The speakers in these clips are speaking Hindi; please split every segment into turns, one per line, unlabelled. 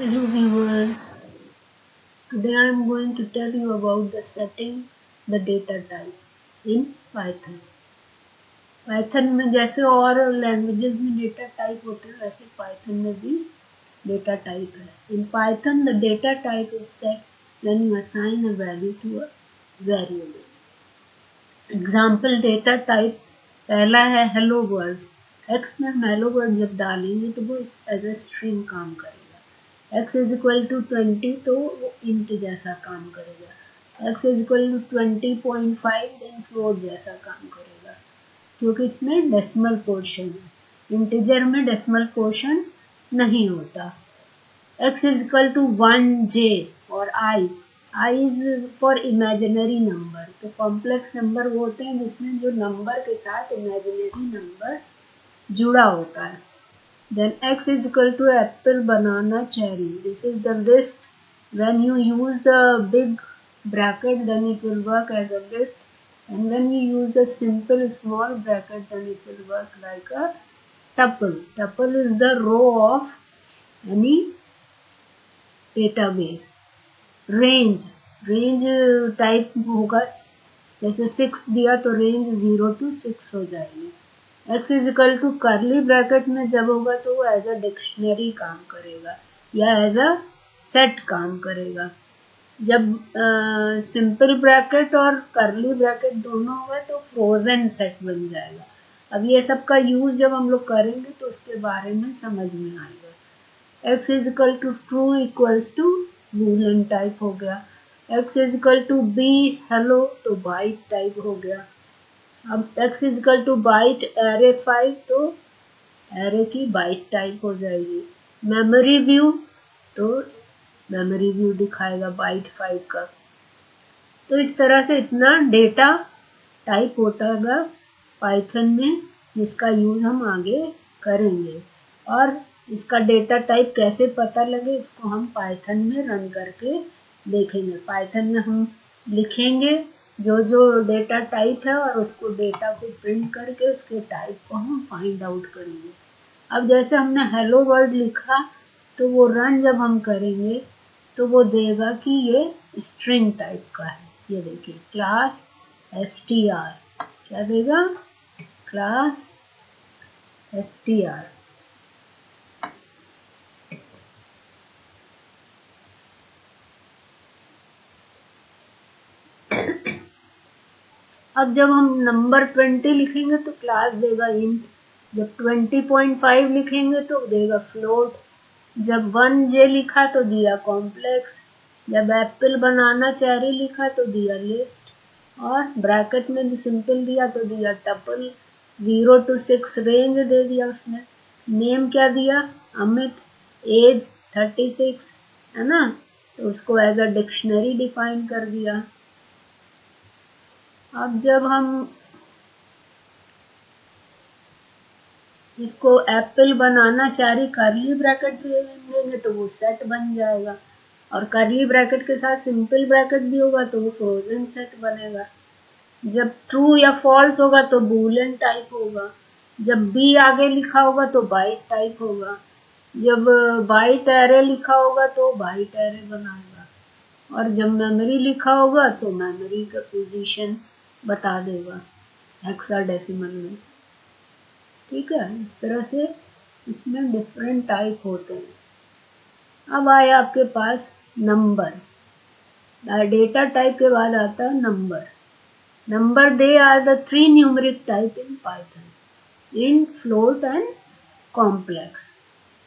Hello viewers, today I am going to tell you about the setting the data type in Python. Python में जैसे और लैंग्वेजेस में डेटा टाइप होते हैं वैसे Python में भी डेटा टाइप है. In Python the data type is set when you assign a value to a variable. Example data type पहला है hello world. X में हम hello world जब डालेंगे तो वो एज ए स्ट्रिंग काम करेगा. x इज इक्वल टू 20 तो वो इंट जैसा काम करेगा. x is equal to 20.5 then float जैसा काम करेगा क्योंकि इसमें डेसिमल पोर्शन है. इंटीजर में डेसिमल पोर्शन नहीं होता. x is equal to 1j और I is for imaginary number. तो कॉम्प्लेक्स नंबर वो होते हैं जिसमें जो नंबर के साथ इमेजिनरी नंबर जुड़ा होता है. Then x is equal to apple, banana, cherry. This is the list. When you use the big bracket, then it will work as a list. And when you use the simple small bracket, then it will work like a tuple. Tuple is the row of any database. Range type होगा. जैसे 6 दिया तो रेंज 0 to 6 हो जाएगी. x is equal to curly bracket में जब होगा तो वो एज अ डिक्शनरी काम करेगा या एज अ सेट काम करेगा. जब सिंपल ब्रैकेट और करली ब्रैकेट दोनों होगा तो फ्रोजन सेट बन जाएगा. अब ये सब का यूज जब हम लोग करेंगे तो उसके बारे में समझ में आएगा. x is equal to true equals to boolean type हो गया. x is equal to B hello तो बाइट टाइप हो गया. अब x is equal to byte array 5 तो एरे की बाइट टाइप हो जाएगी. मेमोरी व्यू तो मेमोरी व्यू दिखाएगा बाइट 5 का. तो इस तरह से इतना डेटा टाइप होता है पाइथन में जिसका यूज हम आगे करेंगे. और इसका डेटा टाइप कैसे पता लगे इसको हम पाइथन में रन करके देखेंगे. पाइथन में हम लिखेंगे जो डेटा टाइप है और उसको डेटा को प्रिंट करके उसके टाइप को हम फाइंड आउट करेंगे. अब जैसे हमने हेलो वर्ल्ड लिखा तो वो रन जब हम करेंगे तो वो देगा कि ये स्ट्रिंग टाइप का है. ये देखिए क्लास str क्या देगा, क्लास str. अब जब हम नंबर 20 लिखेंगे तो क्लास देगा इंट. जब 20.5 लिखेंगे तो देगा फ्लोट. जब 1j लिखा तो दिया कॉम्प्लेक्स. जब एप्पल बनाना चेरी लिखा तो दिया लिस्ट. और ब्रैकेट में सिंपल दिया तो दिया टपल. 0 to 6 रेंज दे दिया उसमें. नेम क्या दिया, अमित. एज 36 है ना, तो उसको एज अ डिक्शनरी डिफाइन कर दिया. अब जब हम इसको एप्पल बनाना चारी करली ब्रैकेट देंगे तो वो सेट बन जाएगा. और करली ब्रैकेट के साथ सिंपल ब्रैकेट भी होगा तो वो फ्रोजन सेट बनेगा. जब ट्रू या फॉल्स होगा तो बूलियन टाइप होगा. जब बी आगे लिखा होगा तो बाइट टाइप होगा. जब बाइट एरे लिखा होगा तो बाइट एरे बनाएगा. और जब मेमोरी लिखा होगा तो मेमोरी का पोजीशन बता देगा हेक्साडेसिमल में. ठीक है, इस तरह से इसमें डिफरेंट टाइप होते हैं. अब आए आपके पास नंबर. डेटा टाइप के बाद आता है number. Number they are the 3 numeric type in Python, int, float and complex.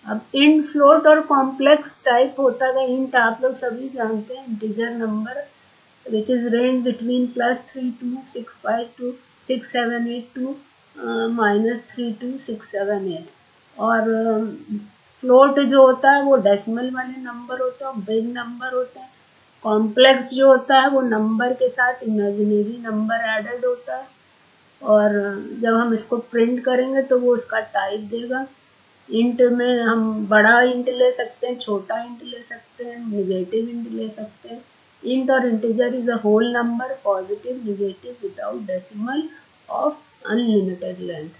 अब इंट, फ्लोट और कॉम्प्लेक्स टाइप होता है. इंट आप लोग सभी जानते हैं, integer number which is range between +3265 to 6782 -3267 और फ्लोट जो होता है वो डेसिमल वाले नंबर होता है, बिग नंबर होता है. कॉम्प्लेक्स जो होता है वो नंबर के साथ इमेजिनरी नंबर एडेड होता है. और जब हम इसको प्रिंट करेंगे तो वो उसका टाइप देगा. इंट में हम बड़ा इंट ले सकते हैं, छोटा इंट ले सकते हैं, नेगेटिव इंट ले सकते हैं. int or integer is a whole number, positive, negative, without decimal, of unlimited length.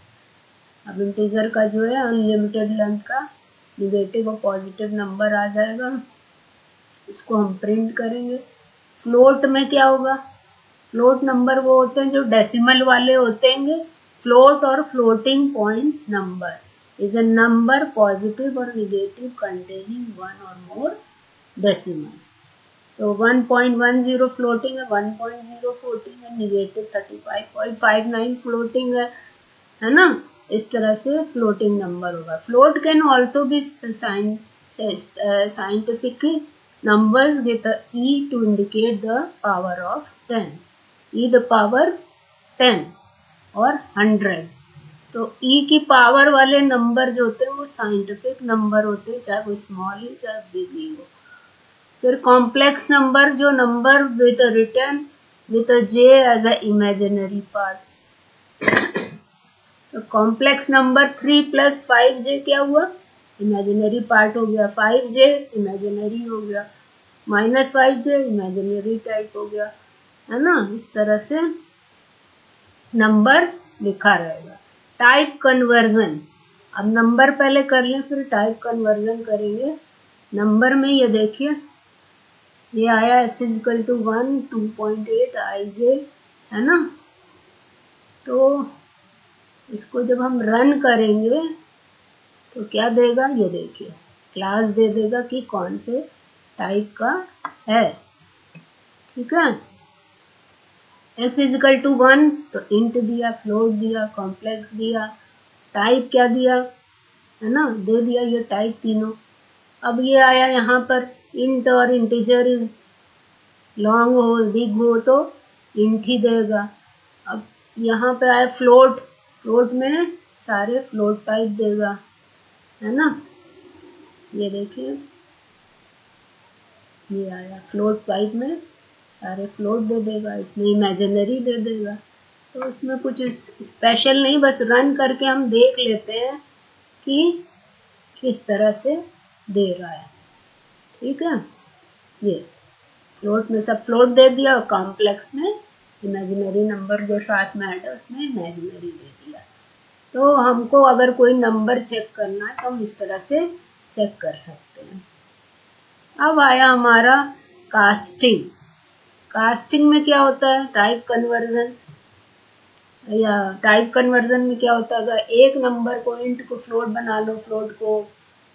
अब integer का जो है unlimited length का निगेटिव और पॉजिटिव नंबर आ जाएगा, उसको हम प्रिंट करेंगे। फ्लोट में क्या होगा, फ्लोट नंबर वो होते हैं जो डेसिमल वाले होते हैं। फ्लोट और floating point number is a number positive और निगेटिव कंटेनिंग वन और मोर डेसिमल। तो 1.10 फ्लोटिंग है, 1.0 फ्लोटिंग है, निगेटिव 35.59 फ्लोटिंग है ना। इस तरह से फ्लोटिंग नंबर होगा। Float can also be scientific numbers with a e to indicate the power of 10, e the power 10 और 100। तो e की पावर वाले नंबर जो होते हैं वो साइंटिफिक नंबर होते हैं, चाहे वो स्मॉल ही चाहे बिग ही हो। फिर कॉम्प्लेक्स नंबर, जो number with return with j as a imaginary part. तो कॉम्प्लेक्स नंबर 3 + 5j क्या हुआ, इमेजिनरी पार्ट हो गया, 5j इमेजिनरी हो गया, -5j इमेजिनरी टाइप हो गया, है ना। इस तरह से नंबर लिखा रहेगा। टाइप कन्वर्जन, अब नंबर पहले कर लें फिर टाइप कन्वर्जन करेंगे। नंबर में ये देखिए, ये आया x = 1, 2.8 ij, है ना। तो इसको जब हम रन करेंगे तो क्या देगा, ये देखिए क्लास दे देगा कि कौन से टाइप का है, ठीक है। x = 1 तो इंट दिया, फ्लोट दिया, कॉम्प्लेक्स दिया, टाइप क्या दिया, है ना, दे दिया ये टाइप तीनों। अब ये आया यहाँ पर इंट और इंटीजर इज लॉन्ग हो बिग हो तो इंट ही देगा। अब यहाँ पे आया फ्लोट, फ्लोट में सारे फ्लोट टाइप देगा, है ना। ये देखिए ये आया फ्लोट टाइप में सारे फ्लोट दे देगा, इसमें इमेजिनरी दे देगा। तो इसमें कुछ स्पेशल नहीं, बस रन करके हम देख लेते हैं कि किस तरह से दे रहा है, ठीक है। ये फ्लोट में सब फ्लोट दे दिया और कॉम्प्लेक्स में इमेजिनरी नंबर जो साथ में ऐड है उसमें इमेजिनरी दे दिया। तो हमको अगर कोई नंबर चेक करना है तो हम इस तरह से चेक कर सकते हैं। अब आया हमारा कास्टिंग। कास्टिंग में क्या होता है, टाइप कन्वर्जन, या टाइप कन्वर्जन में क्या होता है, एक नंबर को इंट को फ्लोट बना लो, फ्लोट को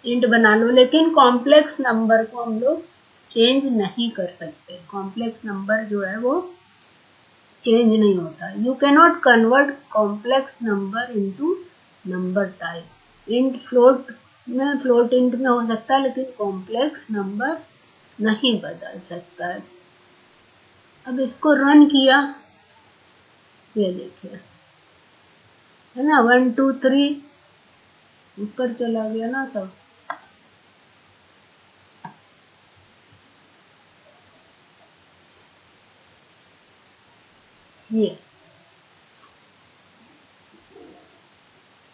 इंट बना लो, लेकिन कॉम्प्लेक्स नंबर को हम लोग चेंज नहीं कर सकते। कॉम्प्लेक्स नंबर जो है वो चेंज नहीं होता। You can not convert complex number into number type. Int float में, फ्लोट इंट में हो सकता है, लेकिन कॉम्प्लेक्स नंबर नहीं बदल सकता है। अब इसको रन किया, ये देखिए, है ना, 1 2 3 ऊपर चला गया ना सब।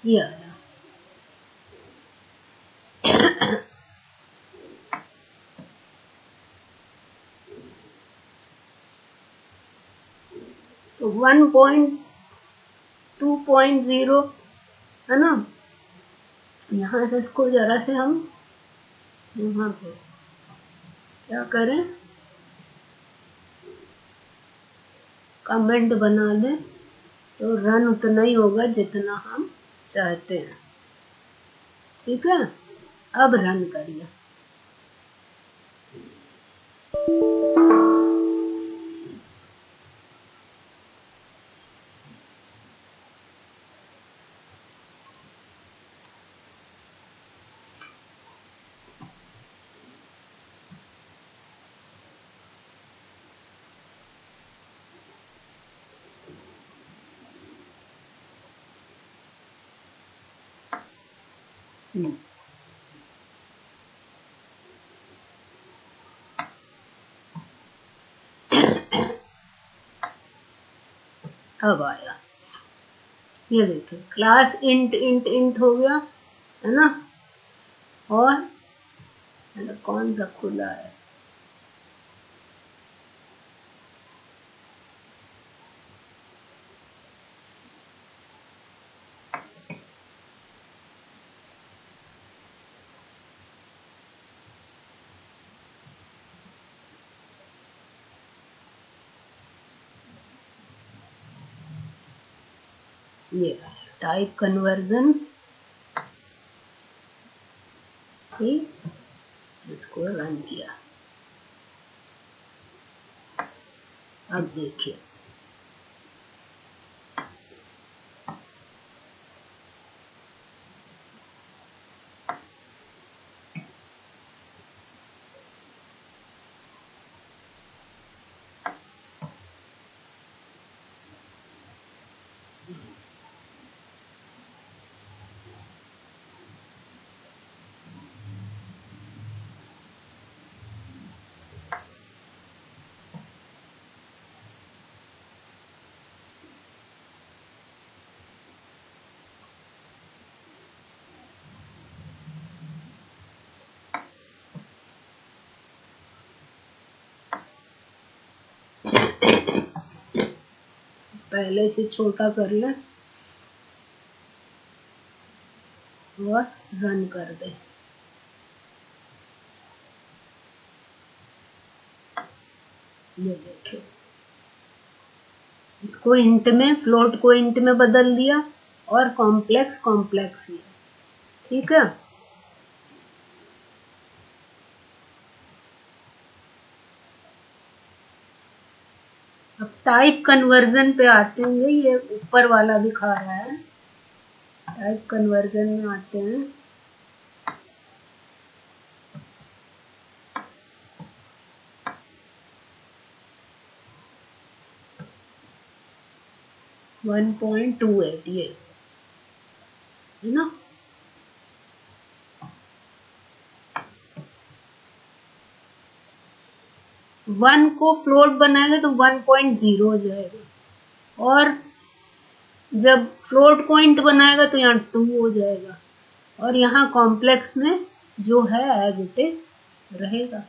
ये आया। तो 1.2.0 है ना। यहाँ से इसको जरा से हम यहाँ पे क्या करें, कमेंट बना दें तो रन उतना ही होगा जितना हम चाहते हैं, ठीक है। अब रन करिए। अब आया, ये देखिए क्लास इंट इंट इंट हो गया, है ना। और कौन सा खुला है, ये टाइप कन्वर्जन, ठीक, इसको रन किया। अब देखिए पहले से छोटा कर ले और रन कर दे। ये देखिए, इसको इंट में, फ्लोट को इंट में बदल दिया और कॉम्प्लेक्स कॉम्प्लेक्स लिया, ठीक है। अब टाइप कन्वर्जन पे आते हैं, ये ऊपर वाला दिखा रहा है। टाइप कन्वर्जन में आते हैं, वन 1.28 ये है ना। वन को फ्लोट बनाएंगे तो 1.0 हो जाएगा, और जब फ्लोट को इंट बनाएगा तो यहाँ 2 हो जाएगा, और यहाँ कॉम्प्लेक्स में जो है एज इट इज रहेगा।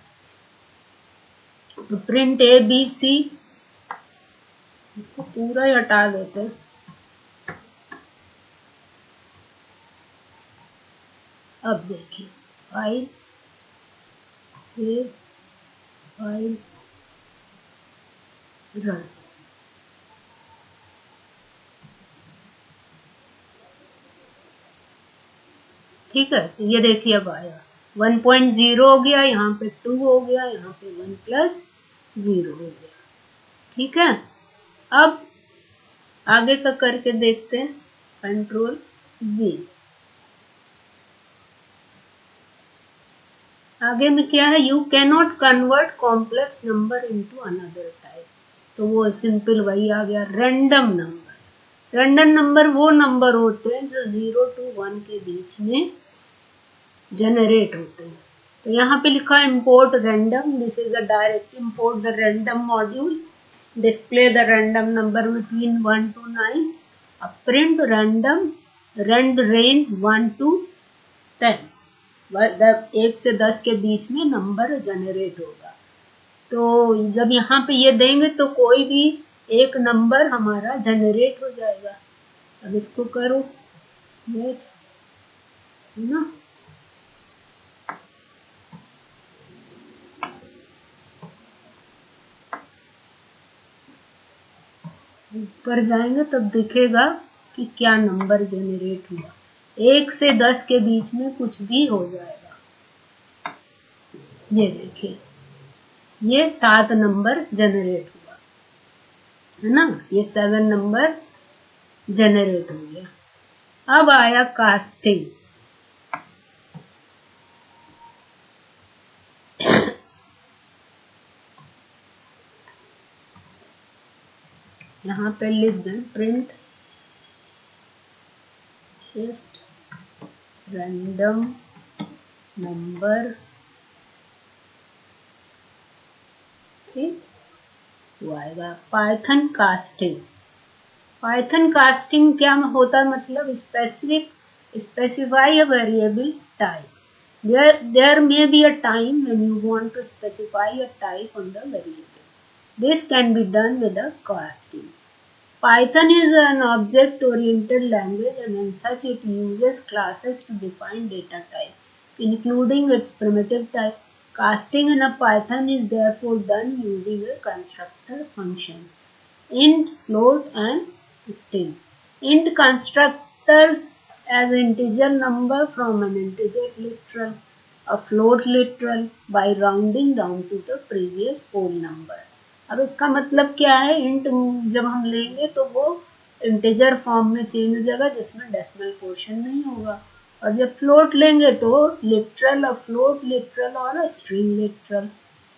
तो प्रिंट ए बी सी, इसको पूरा ही हटा देते हैं। अब देखिए, फाइल सेव, फाइल रन, ठीक है। तो ये देखिए अब आया 1.0 हो गया, यहाँ पे 2 हो गया, यहाँ पे 1 + 0 हो गया, ठीक है। अब आगे का करके देखते हैं, कंट्रोल V। आगे में क्या है, you can not convert complex number into another type. तो वो सिंपल वही आ गया, रैंडम नंबर। रैंडम नंबर वो नंबर होते हैं जो 0 to 1 के बीच में जनरेट होते हैं। तो यहाँ पे लिखा है import random, this is a direct import the random module, display the random number between 1 to 9, print random, randrange 1 to 10, 1 से 10 के बीच में नंबर जनरेट होगा। तो जब यहाँ पे ये देंगे तो कोई भी एक नंबर हमारा जनरेट हो जाएगा। अब इसको करो यस, है ना। ऊपर जाएंगे तब दिखेगा कि क्या नंबर जनरेट हुआ। 1 से 10 के बीच में कुछ भी हो जाएगा। ये देखिए, ये 7 नंबर जनरेट हुआ, है ना। ये 7 नंबर जनरेट हो गया। अब आया कास्टिंग। यहाँ पे लिख दें प्रिंट शिफ्ट रैंडम नंबर, ठीक, वो आएगा पाइथन कास्टिंग। पाइथन कास्टिंग क्या होता है, मतलब specify a variable type. There may be a time when you want to specify a type on the variable. This can be done with a casting. Python is an object-oriented language, and as such it uses classes to define data type, including its primitive type. Casting in a Python is therefore done using a constructor function, int, float, and string. int constructors as integer number from an integer literal, a float literal by rounding down to the previous whole number. अब इसका मतलब क्या है, int जब हम लेंगे तो वो इंटीजर फॉर्म में चेंज हो जाएगा जिसमें डेसिमल पोर्शन नहीं होगा, और जब फ्लोट लेंगे तो लिटरल, फ्लोट लिटरल और स्ट्रिंग लिटरल।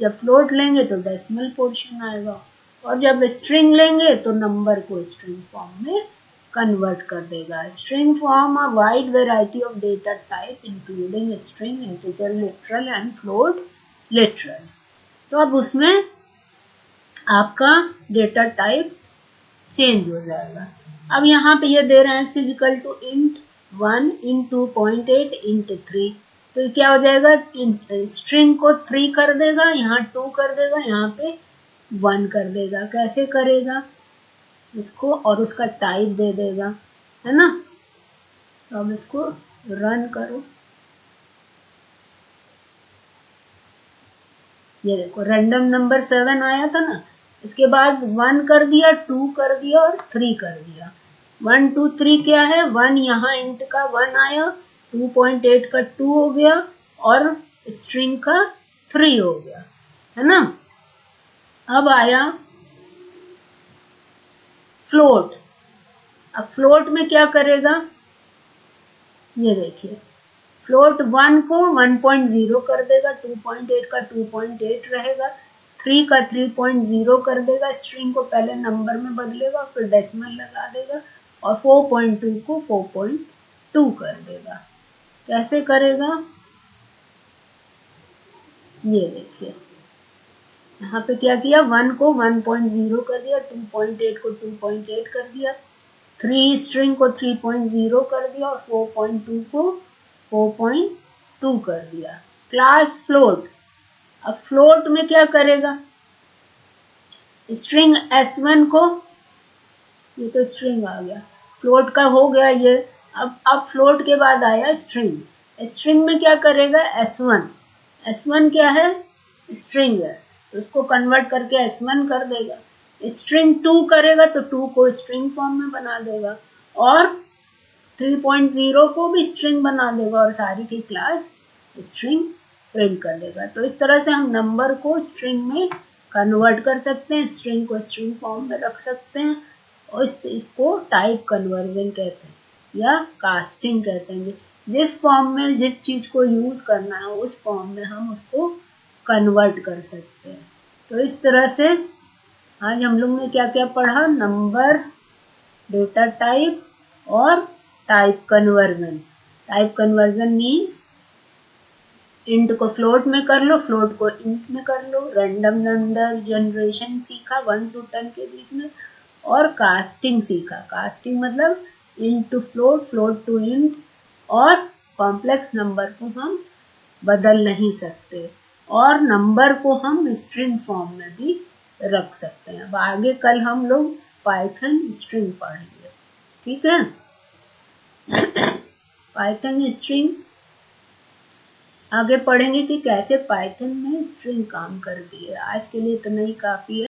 जब फ्लोट लेंगे तो डेसिमल पोर्शन आएगा, और जब स्ट्रिंग लेंगे तो नंबर को स्ट्रिंग फॉर्म में कन्वर्ट कर देगा। String form a wide variety of data type including string, integer literal and float literals. तो अब उसमें आपका डेटा टाइप चेंज हो जाएगा। अब यहाँ पे ये दे रहे हैं x is equal to int 1 int 2.8 int 3, तो क्या हो जाएगा, स्ट्रिंग को 3 कर देगा, यहाँ 2 कर देगा, यहाँ पे 1 कर देगा। कैसे करेगा इसको, और उसका टाइप दे देगा, है ना। तो अब इसको रन करो, ये देखो रैंडम नंबर 7 आया था ना, इसके बाद 1 कर दिया, 2 कर दिया और 3 कर दिया। 1 2 3 क्या है, 1 यहाँ इंट का 1 आया, 2.8 का 2 हो गया और स्ट्रिंग का 3 हो गया, है ना। अब आया फ्लोट। अब फ्लोट में क्या करेगा, ये देखिए फ्लोट 1 को 1.0 कर देगा, 2.8 का 2.8 रहेगा, 3 का 3.0 कर देगा, स्ट्रिंग को पहले नंबर में बदलेगा फिर डेसिमल लगा देगा, और 4.2 को 4.2 कर देगा। कैसे करेगा, ये देखिए यहाँ पे क्या किया, 1 को 1.0 कर दिया, 2.8 को 2.8 कर दिया, 3 स्ट्रिंग को 3.0 कर दिया और 4.2 को 4.2 कर दिया। Class float. अब फ्लोट में क्या करेगा, स्ट्रिंग s1 को, ये तो स्ट्रिंग आ गया, फ्लोट का हो गया ये। अब फ्लोट के बाद आया स्ट्रिंग। स्ट्रिंग में क्या करेगा, s1, s1 क्या है, स्ट्रिंग है, तो उसको कन्वर्ट करके s1 कर देगा। स्ट्रिंग 2 करेगा तो 2 को स्ट्रिंग फॉर्म में बना देगा, और 3.0 को भी स्ट्रिंग बना देगा, और सारी की क्लास स्ट्रिंग प्रिंट कर देगा। तो इस तरह से हम नंबर को स्ट्रिंग में कन्वर्ट कर सकते हैं, स्ट्रिंग को स्ट्रिंग फॉर्म में रख सकते हैं, और इसको टाइप कन्वर्जन कहते हैं या कास्टिंग कहते हैं। जिस फॉर्म में जिस चीज को यूज करना है उस फॉर्म में हम उसको कन्वर्ट कर सकते हैं। तो इस तरह से आज हम लोग ने क्या क्या पढ़ा, नंबर, डेटा टाइप और type conversion. Type conversion means int को फ्लोट में कर लो, फ्लोट को इंट में कर लो, रैंडम नंबर जनरेशन सीखा 1 to 10 के बीच में, और कास्टिंग सीखा। कास्टिंग मतलब int to float, float to int, और कॉम्प्लेक्स नंबर को हम बदल नहीं सकते, और नंबर को हम स्ट्रिंग फॉर्म में भी रख सकते हैं। अब आगे कल हम लोग पाइथन स्ट्रिंग पढ़ेंगे, ठीक है। पाइथन स्ट्रिंग आगे पढ़ेंगे कि कैसे पाइथन में स्ट्रिंग काम करती है। आज के लिए इतना ही काफी है।